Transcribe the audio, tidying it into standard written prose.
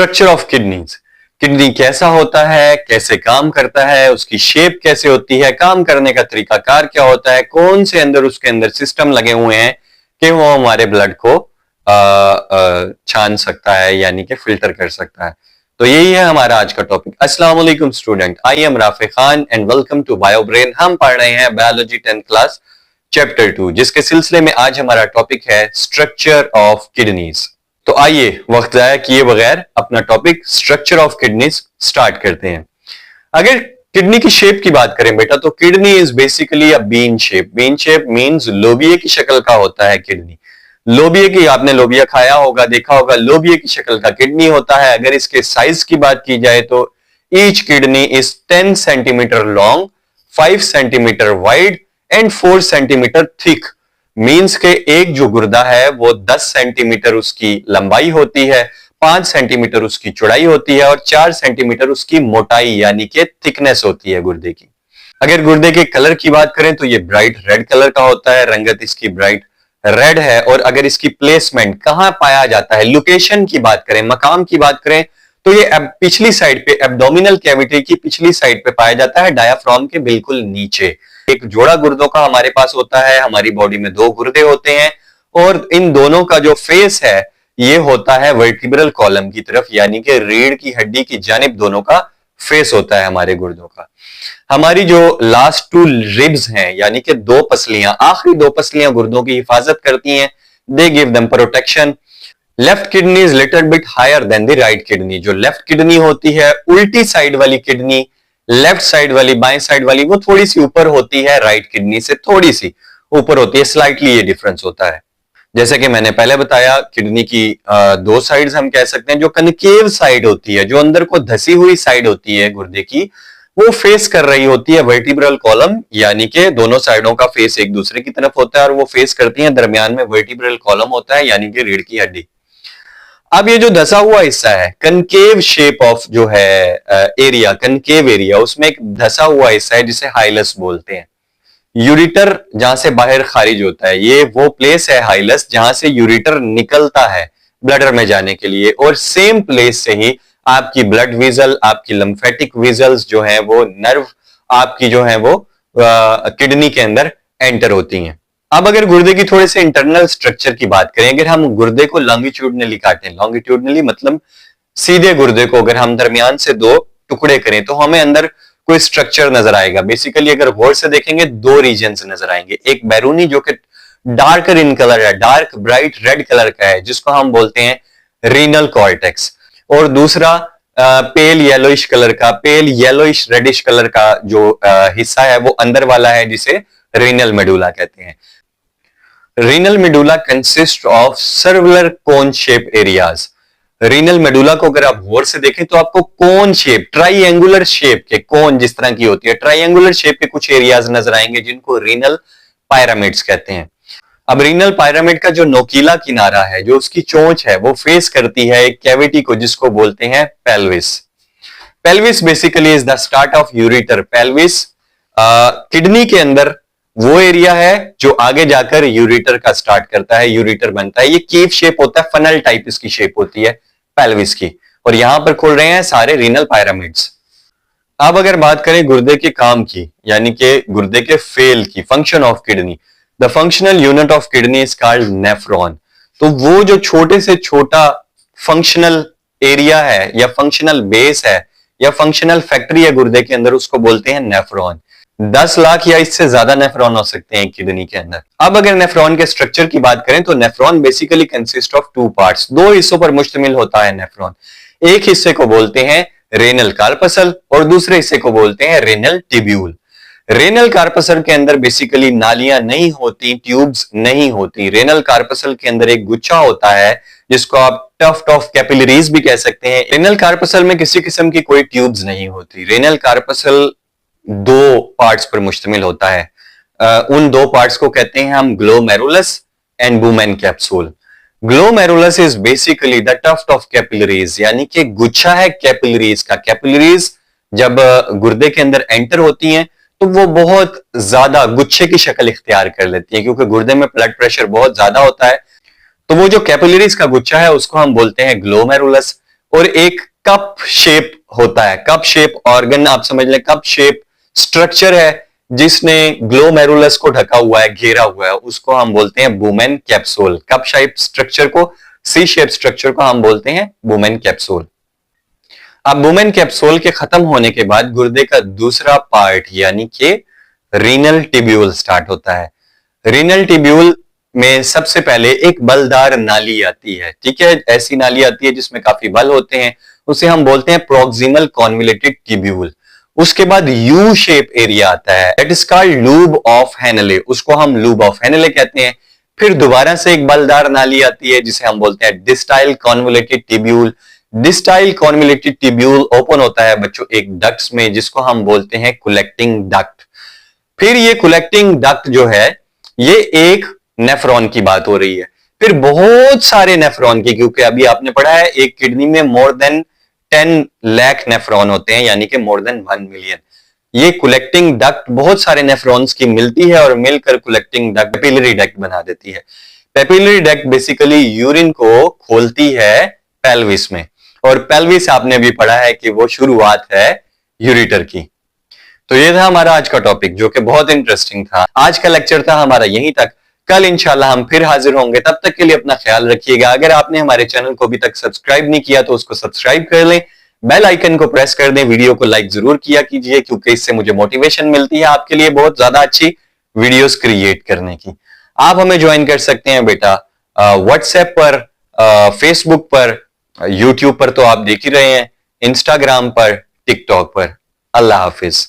Structure of kidneys. Kidney कैसा होता है, कैसे काम करता है, उसकी शेप कैसे होती है, काम करने का तरीकाकार क्या होता है, कौन से उसके अंदर सिस्टम लगे हुए हैं कि वो हमारे ब्लड को छान सकता है, यानी कि फिल्टर कर सकता है। तो यही है हमारा आज का टॉपिक। अस्सलाम वालेकुम student, I am Rafe Khan and welcome to Bio Brain. हम पढ़ रहे हैं बायोलॉजी 10th क्लास चैप्टर 2, जिसके सिलसिले में आज हमारा टॉपिक है स्ट्रक्चर ऑफ किडनीज। तो आइए वक्त जाया किए बगैर अपना topic structure of kidneys start करते हैं। अगर किडनी की शेप की बात करें बेटा, तो kidney is basically a bean shape. Bean shape means लोबिये की शक्ल का होता है किडनी। लोबिये की, आपने लोबिया खाया होगा, देखा होगा, लोबिये की शक्ल का किडनी होता है। अगर इसके साइज की बात की जाए तो each kidney is 10 centimetre long, 5 centimetre wide and 4 centimetre thick. Means के एक जो गुर्दा है वो 10 सेंटीमीटर उसकी लंबाई होती है, 5 सेंटीमीटर उसकी चौड़ाई होती है और 4 सेंटीमीटर उसकी मोटाई यानी कि थिकनेस होती है गुर्दे की। अगर गुर्दे के कलर की बात करें तो ये ब्राइट रेड कलर का होता है, रंगत इसकी ब्राइट रेड है। और अगर इसकी प्लेसमेंट कहां पाया जाता है, लोकेशन की बात करें, मकाम की बात करें, तो ये पिछली साइड पे, एब्डोमिनल कैविटी की पिछली साइड पे पाया जाता है, डायाफ्राम के बिल्कुल नीचे। एक जोड़ा गुर्दों का हमारे पास होता है, हमारी बॉडी में 2 गुर्दे होते हैं और इन दोनों का जो फेस है ये होता है वर्टिब्रल कॉलम की तरफ, यानी कि रीढ़ की हड्डी की जानिब दोनों का फेस होता है हमारे गुर्दों का। हमारी जो लास्ट 2 रिब्स हैं, यानी कि 2 पसलियां, आखिरी 2 पसलियां गुर्दों की हिफाजत करती हैं, they give them protection. Left kidney is little bit higher than the right kidney. जो लेफ्ट किडनी होती है, उल्टी साइड वाली किडनी, लेफ्ट साइड वाली, बाएं साइड वाली, वो थोड़ी सी ऊपर होती है, राइट किडनी से थोड़ी सी ऊपर होती है, स्लाइटली ये डिफरेंस होता है। जैसे कि मैंने पहले बताया, किडनी की 2 साइड्स हम कह सकते हैं। जो कनकेव साइड होती है, जो अंदर को धसी हुई साइड होती है गुर्दे की, वो फेस कर रही होती है वर्टिब्रल कॉलम, यानी कि दोनों साइडों का फेस एक दूसरे की तरफ होता है और वो फेस करती है, दरमियान में वर्टिब्रल कॉलम होता है, यानी कि रीढ़ की हड्डी। अब ये जो धसा हुआ हिस्सा है, कनकेव शेप ऑफ जो है एरिया, कनकेव एरिया, उसमें एक धसा हुआ हिस्सा है जिसे हाइलस बोलते हैं। यूरिटर जहां से बाहर खारिज होता है, ये वो प्लेस है हाइलस जहां से यूरिटर निकलता है ब्लडर में जाने के लिए, और सेम प्लेस से ही आपकी ब्लड वेसल, आपकी लिम्फेटिक वेसल्स जो है वो नर्व आपकी जो है वो किडनी के अंदर एंटर होती हैं। अब अगर गुर्दे की थोड़े से इंटरनल स्ट्रक्चर की बात करें, अगर हम गुर्दे को लॉन्गिट्यूडनली काटें, लॉन्गिट्यूडनली मतलब सीधे गुर्दे को अगर हम दरमियान से 2 टुकड़े करें तो हमें अंदर कोई स्ट्रक्चर नजर आएगा। बेसिकली अगर गौर से देखेंगे 2 रीजन्स नजर आएंगे। एक बैरूनी जो कि डार्कर इन कलर है, डार्क ब्राइट रेड कलर का है, जिसको हम बोलते हैं रीनल कॉर्टेक्स, और दूसरा पेल येलोइश कलर का, पेल येलोइश रेडिश कलर का जो हिस्सा है वो अंदर वाला है, जिसे रीनल मेडुला कहते हैं। Renal medulla consist of circular cone shape areas. Renal medulla को अगर आप गौर से देखें तो आपको कोन शेप, ट्राइएंगुलर शेप के, कोन जिस तरह की होती है, ट्राइएंगुलर शेप के कुछ एरियाज नजर आएंगे जिनको रीनल पायरामिड्स कहते हैं। अब रीनल पायरामिड का जो नोकीला किनारा है, जो उसकी चोंच है, वो फेस करती है एक कैविटी को जिसको बोलते हैं pelvis. Pelvis basically is the start of ureter. Pelvis kidney के अंदर वो एरिया है जो आगे जाकर यूरिटर का स्टार्ट करता है, यूरिटर बनता है। ये कीव शेप होता है, फनल टाइप इसकी शेप होती है पेल्विस की, और यहां पर खुल रहे हैं सारे रीनल पायरामिड्स। अब अगर बात करें गुर्दे के काम की, यानी कि गुर्दे के फेल की, function of kidney, the functional unit of kidney is called nephron. तो वो जो छोटे से छोटा फंक्शनल एरिया है या फंक्शनल बेस है या फंक्शनल फैक्ट्री है गुर्दे के अंदर, उसको बोलते हैं नेफ्रॉन। 10 लाख या इससे ज्यादा नेफ्रॉन हो सकते हैं किडनी के अंदर। अब अगर नेफ्रॉन के स्ट्रक्चर की बात करें तो nephron basically consist of 2 parts. 2 हिस्सों पर मुश्तमिल होता है नेफ्रॉन। एक हिस्से को बोलते हैं रेनल कार्पसल और दूसरे हिस्से को बोलते हैं रेनल ट्यूब्यूल। रेनल कार्पसल के अंदर बेसिकली नालियां नहीं होती, ट्यूब्स नहीं होती। रेनल कार्पसल के अंदर एक गुच्छा होता है जिसको आप टफ्ट ऑफ कैपिलरीज भी कह सकते हैं। रेनल कार्पसल में किसी किस्म की कोई ट्यूब्स नहीं होती। रेनल कार्पसल 2 पार्ट्स पर मुश्तमिल होता है। उन 2 पार्ट्स को कहते हैं हम glomerulus and Bowman capsule. Glomerulus is basically the tuft of capillaries, यानी कि गुच्छा है कैपिलरीज का। कैपिलरीज जब गुर्दे के अंदर एंटर होती हैं तो वो बहुत ज्यादा गुच्छे की शक्ल इख्तियार कर लेती है, क्योंकि गुर्दे में ब्लड प्रेशर बहुत ज्यादा होता है। तो वो जो कैपिलरीज का गुच्छा है उसको हम बोलते हैं ग्लोमेरुलस। और एक कप शेप होता है। कप शेप ऑर्गन आप समझ लें, कप शेप स्ट्रक्चर है जिसने ग्लोमेरुलस को ढका हुआ है, घेरा हुआ है, उसको हम बोलते हैं women capsule. Cup shape structure को, सी शेप स्ट्रक्चर को हम बोलते हैं बुमेन कैप्सूल। अब बुमेन कैप्सूल के खत्म होने के बाद गुर्दे का दूसरा पार्ट यानी कि रीनल टिब्यूल स्टार्ट होता है। रीनल टिब्यूल में सबसे पहले एक बलदार नाली आती है, ठीक है, ऐसी नाली आती है जिसमें काफी बल होते हैं, उसे हम बोलते हैं प्रोक्सिमल कॉन्वोल्यूटेड टिब्यूल। उसके बाद यू शेप एरिया आता है, it is called lube of Henle, उसको हम लूब ऑफ हेनले कहते हैं। फिर दोबारा से एक बलदार नाली आती है जिसे हम बोलते हैं distal convoluted tubule. Distal convoluted tubule open होता है बच्चों एक डक्ट्स में जिसको हम बोलते हैं कलेक्टिंग डक्ट। फिर ये कलेक्टिंग डक्ट जो है ये एक नेफ्रॉन की बात हो रही है, फिर बहुत सारे नेफ्रॉन की, क्योंकि अभी आपने पढ़ा है एक किडनी में मोर देन 10 लाख नेफ्रॉन होते हैं, यानी कि मोर देन 1 मिलियन। ये कलेक्टिंग डक्ट बहुत सारे नेफ्रॉन्स की मिलती है और मिलकर कलेक्टिंग डक्ट पेपिलरी डक्ट बना देती है। पेपिलरी डक्ट बेसिकली यूरिन को खोलती है पेल्विस में, और पेल्विस आपने भी पढ़ा है कि वो शुरुआत है यूरेटर की। तो ये था हमारा आज का टॉपिक जो कि बहुत इंटरेस्टिंग था। आज का लेक्चर था हमारा यहीं तक, कल इंशाल्लाह हम फिर हाजिर होंगे। तब तक के लिए अपना ख्याल रखिएगा। अगर आपने हमारे चैनल को अभी तक सब्सक्राइब नहीं किया तो उसको सब्सक्राइब कर लें, बेल आइकन को प्रेस कर दें, वीडियो को लाइक जरूर किया कीजिए क्योंकि इससे मुझे मोटिवेशन मिलती है आपके लिए बहुत ज्यादा अच्छी वीडियोस क्रिएट करने की। आप हमें ज्वाइन कर सकते हैं बेटा व्हाट्सएप पर, फेसबुक पर, यूट्यूब पर तो आप देख ही रहे हैं, इंस्टाग्राम पर, टिकटॉक पर। अल्लाह हाफिज।